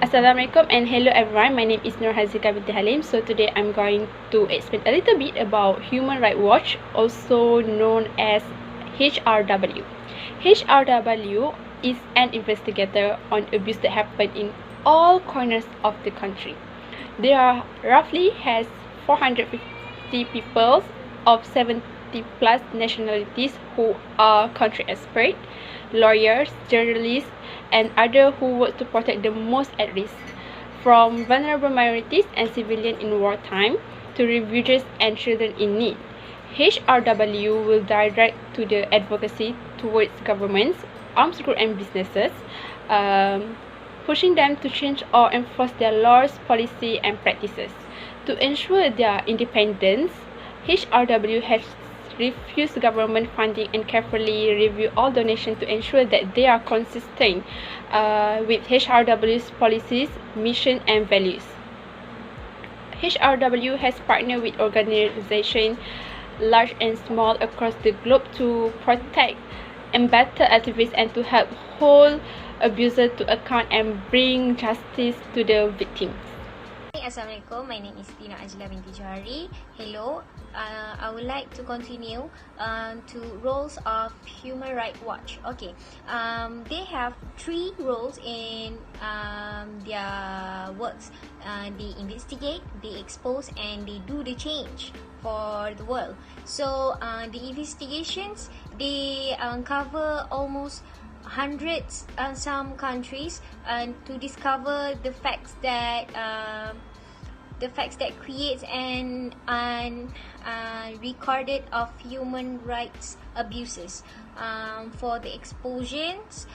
Assalamualaikum and hello everyone, my name is Nor Haziqah. So today I'm going to explain a little bit about Human Rights Watch, also known as HRW. HRW is an investigator on abuse that happened in all corners of the country. There are roughly has 450 people of 70 plus nationalities who are country experts, lawyers, journalists, and others who work to protect the most at risk, from vulnerable minorities and civilians in wartime to refugees and children in need. HRW will direct to the advocacy towards governments, armed groups, and businesses, pushing them to change or enforce their laws, policy, and practices. To ensure their independence, HRW has refused government funding and carefully review all donations to ensure that they are consistent with HRW's policies, mission, and values. HRW has partnered with organizations large and small across the globe to protect and battle activists and to help hold abusers to account and bring justice to the victims. Assalamualaikum, my name is Siti Nur Ajielah binti Johari. Hello, I would like to continue to roles of Human Rights Watch. Okay, they have 3 roles in their works. They investigate, they expose, and they do the change for the world. So the investigations, they cover almost hundreds some countries to discover the facts that creates an recorded of human rights abuses. For the explosions,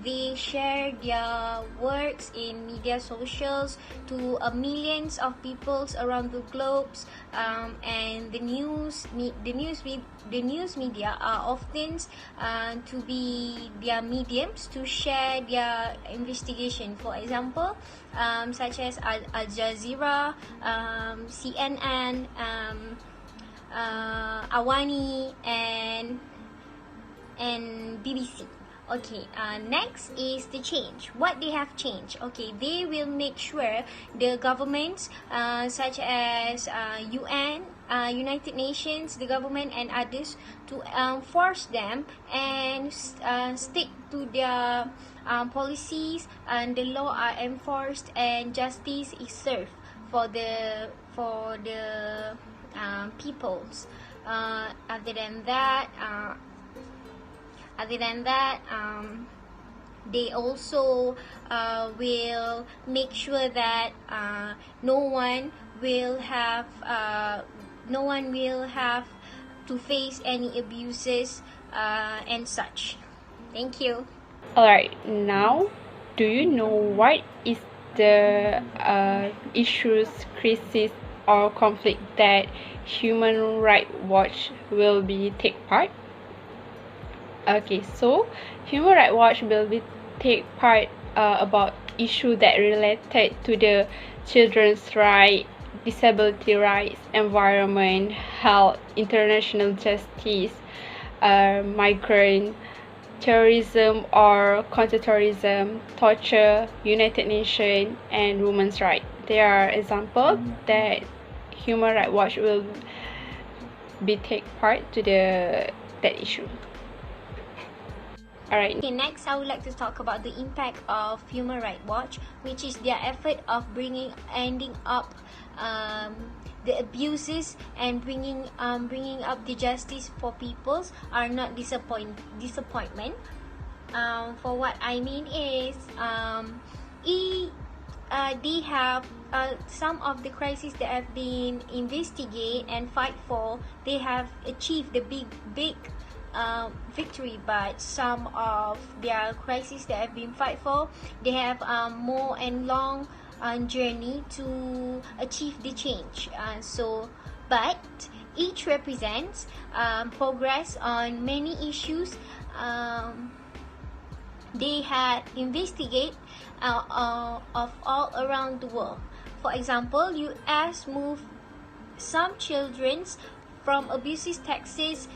they share their works in media socials to millions of peoples around the globe, and the news media are often to be their mediums to share their investigation. For example, such as Al Jazeera, CNN, Awani, and BBC. Okay, next is the change. What they have changed. Okay, they will make sure the governments such as UN, United Nations, the government, and others to force them and stick to their policies, and the law are enforced and justice is served for the peoples. Other than that, they also will make sure that no one will have to face any abuses and such. Thank you. Alright, now do you know what is the issues, crisis, or conflict that Human Rights Watch will be take part? Okay, so Human Rights Watch will be take part about issue that related to the children's rights, disability rights, environment, health, international justice, migrant, terrorism or counterterrorism, torture, United Nations, and women's rights. There are examples that Human Rights Watch will be take part to that issue. Alright. Okay, next I would like to talk about the impact of Human Rights Watch, which is their effort of ending up the abuses and bringing up the justice for peoples are not disappointment. For what I mean is, they have some of the crises that have been investigated and fight for. They have achieved the big victory, but some of their crises that have been fight for, they have more and long journey to achieve the change. But each represents progress on many issues. They had investigate of all around the world. For example, US moved some children from abusive Texas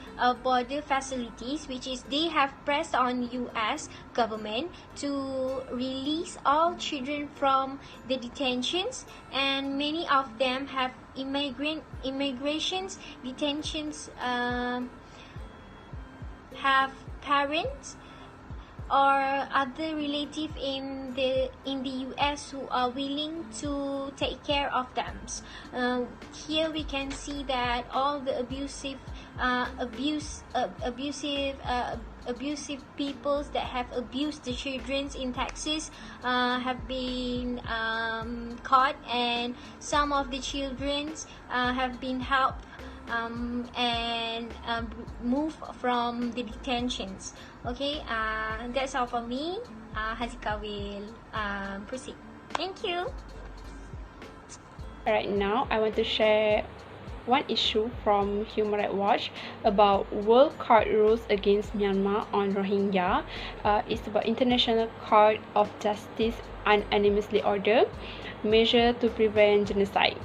border facilities, which is they have pressed on U.S. government to release all children from the detentions, and many of them have immigrations detentions, have parents or other relative in the US who are willing to take care of them. Here we can see that all the abusive peoples that have abused the children in Texas have been caught, and some of the children have been helped and move from the detentions. Okay, that's all for me. Haziqah will proceed. Thank you. Alright, now I want to share one issue from Human Rights Watch about World Court rules against Myanmar on Rohingya. It's about International Court of Justice unanimously order measure to prevent genocide.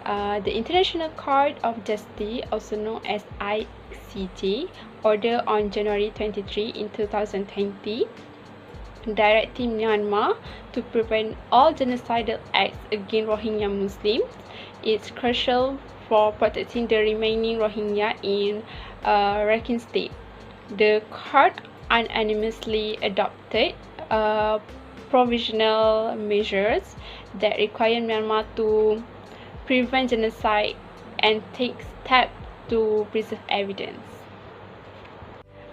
The International Court of Justice, also known as ICJ, ordered on January 23 in 2020, directing Myanmar to prevent all genocidal acts against Rohingya Muslims. It's crucial for protecting the remaining Rohingya in Rakhine State. The court unanimously adopted provisional measures that require Myanmar to prevent genocide and take steps to preserve evidence.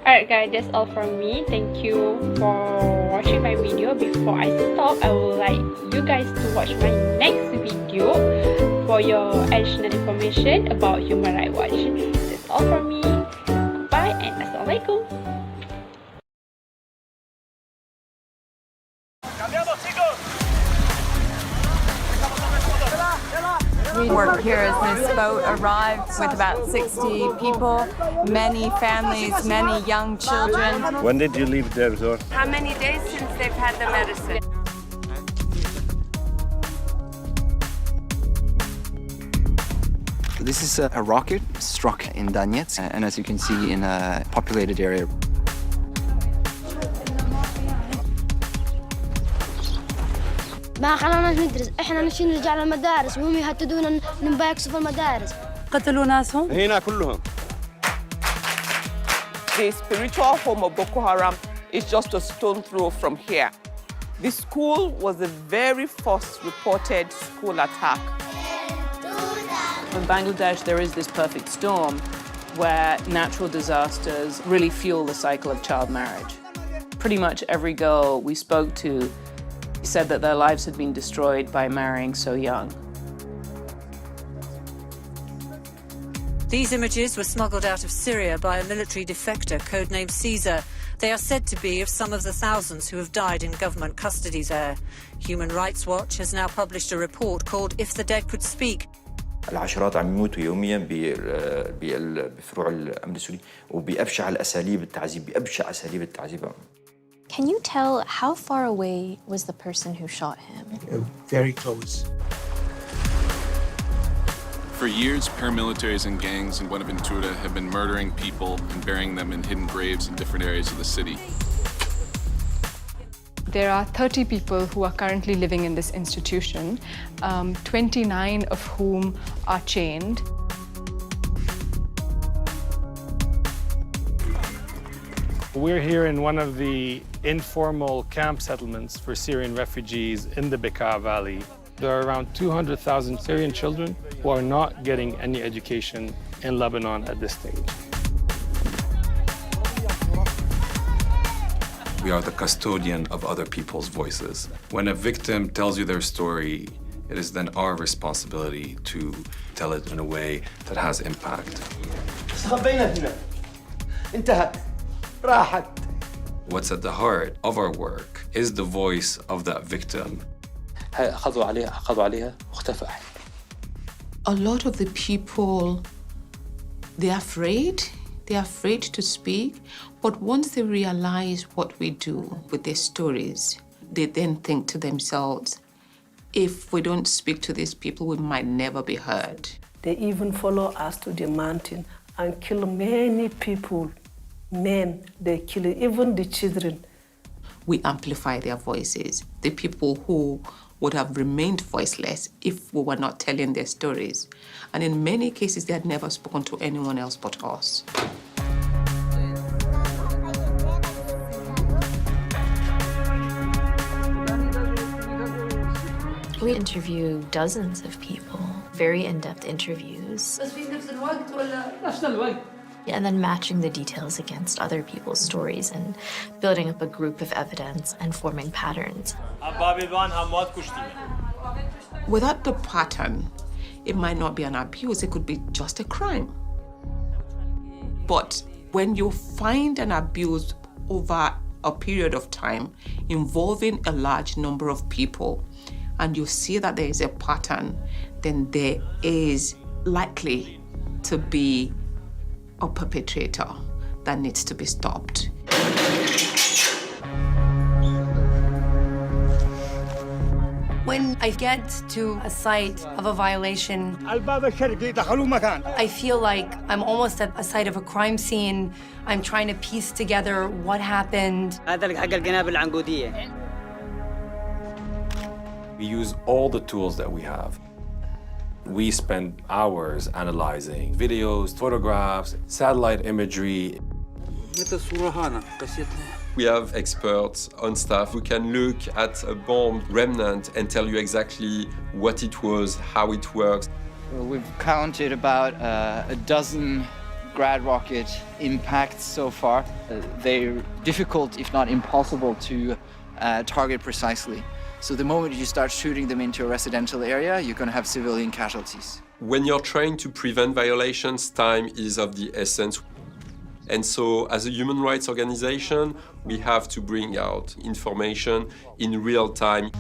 Alright guys, that's all from me. Thank you for watching my video. Before I stop, I would like you guys to watch my next video for your additional information about Human Rights Watch. That's all from me. Bye and Assalamualaikum. We work here as this boat arrived with about 60 people, many families, many young children. When did you leave the resort? How many days since they've had the medicine? This is a rocket struck in Donetsk, and as you can see, in a populated area. ما خلاناش ندرس، احنا نمشي نرجع للمدارس وهم يهددونا نباكسوا في المدارس. قتلوا ناسهم؟ هنا كلهم. The spiritual home of Boko Haram is just a stone throw from here. The school was the very first reported school attack. In Bangladesh, there is this perfect storm where natural disasters really fuel the cycle of child marriage. Pretty much every girl we spoke to said that their lives had been destroyed by marrying so young. These images were smuggled out of Syria by a military defector codenamed Caesar. They are said to be of some of the thousands who have died in government custody there. Human Rights Watch has now published a report called If the Dead Could Speak. العشرات عم يموتوا يوميا بفروع الأمن السوري وبأبشع الأساليب التعذيب بأبشع أساليب التعذيب. Can you tell how far away was the person who shot him? Very close. For years, paramilitaries and gangs in Buenaventura have been murdering people and burying them in hidden graves in different areas of the city. There are 30 people who are currently living in this institution, 29 of whom are chained. We're here in one of the informal camp settlements for Syrian refugees in the Bekaa Valley. There are around 200,000 Syrian children who are not getting any education in Lebanon at this stage. We are the custodian of other people's voices. When a victim tells you their story, it is then our responsibility to tell it in a way that has impact. What's at the heart of our work is the voice of that victim. A lot of the people, they're afraid. They're afraid to speak, but once they realize what we do with their stories, they then think to themselves, if we don't speak to these people, we might never be heard. They even follow us to the mountain and kill many people. Men, they kill even the children. We amplify their voices. The people who would have remained voiceless if we were not telling their stories. And in many cases, they had never spoken to anyone else but us. We interview dozens of people, very in-depth interviews. And then matching the details against other people's stories and building up a group of evidence and forming patterns. Without the pattern, it might not be an abuse, it could be just a crime. But when you find an abuse over a period of time involving a large number of people, and you see that there is a pattern, then there is likely to be a perpetrator that needs to be stopped. When I get to a site of a violation, I feel like I'm almost at a site of a crime scene. I'm trying to piece together what happened. We use all the tools that we have. We spend hours analyzing videos, photographs, satellite imagery. We have experts on staff who can look at a bomb remnant and tell you exactly what it was, how it works. Well, we've counted about a dozen grad rocket impacts so far. They're difficult, if not impossible, to target precisely. So the moment you start shooting them into a residential area, you're going to have civilian casualties. When you're trying to prevent violations, time is of the essence. And so as a human rights organization, we have to bring out information in real time.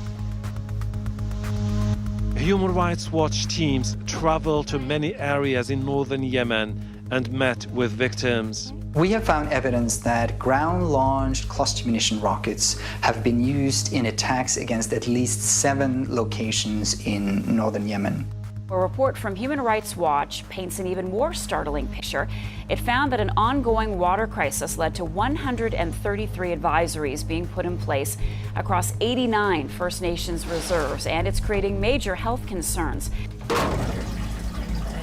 Human Rights Watch teams traveled to many areas in northern Yemen and met with victims. We have found evidence that ground-launched cluster munition rockets have been used in attacks against at least 7 locations in northern Yemen. A report from Human Rights Watch paints an even more startling picture. It found that an ongoing water crisis led to 133 advisories being put in place across 89 First Nations reserves, and it's creating major health concerns.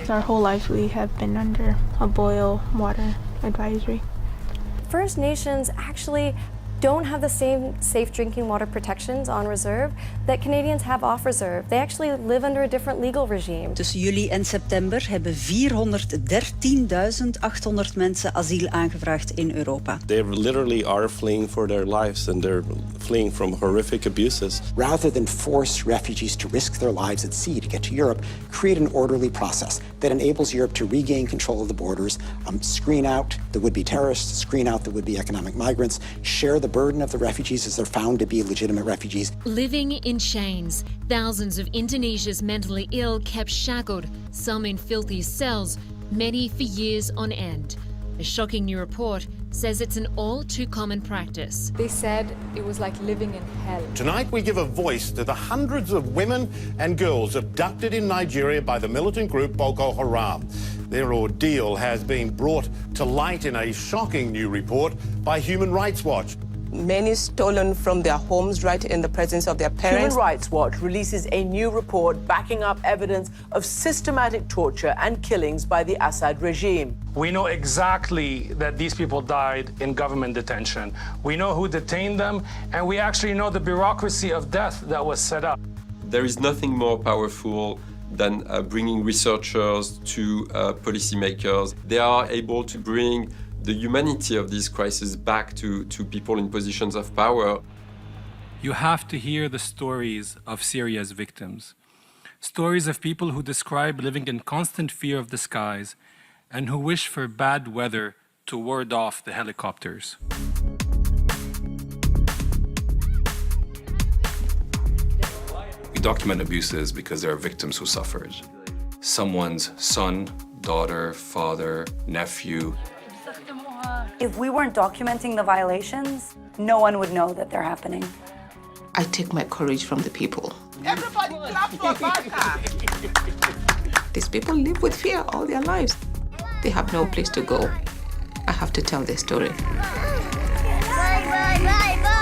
Our whole life we have been under a boil water advisory. First Nations actually don't have the same safe drinking water protections on reserve that Canadians have off reserve. They actually live under a different legal regime. Tussen juli en september hebben 413.800 mensen asiel aangevraagd in Europa. They literally are fleeing for their lives and they're fleeing from horrific abuses. Rather than force refugees to risk their lives at sea to get to Europe, create an orderly process that enables Europe to regain control of the borders, screen out the would-be terrorists, screen out the would-be economic migrants, share the burden of the refugees as they're found to be legitimate refugees. Living in chains, thousands of Indonesia's mentally ill kept shackled, some in filthy cells, many for years on end. A shocking new report says it's an all too common practice. They said it was like living in hell. Tonight we give a voice to the hundreds of women and girls abducted in Nigeria by the militant group Boko Haram. Their ordeal has been brought to light in a shocking new report by Human Rights Watch. Many stolen from their homes right in the presence of their parents. Human Rights Watch releases a new report backing up evidence of systematic torture and killings by the Assad regime. We know exactly that these people died in government detention. We know who detained them, and we actually know the bureaucracy of death that was set up. There is nothing more powerful than bringing researchers to policymakers. They are able to bring the humanity of this crisis back to people in positions of power. You have to hear the stories of Syria's victims. Stories of people who describe living in constant fear of the skies and who wish for bad weather to ward off the helicopters. We document abuses because there are victims who suffered. Someone's son, daughter, father, nephew. If we weren't documenting the violations, no one would know that they're happening. I take my courage from the people. Everybody clap for Barca! These people live with fear all their lives. They have no place to go. I have to tell their story. Bye, bye, bye, bye.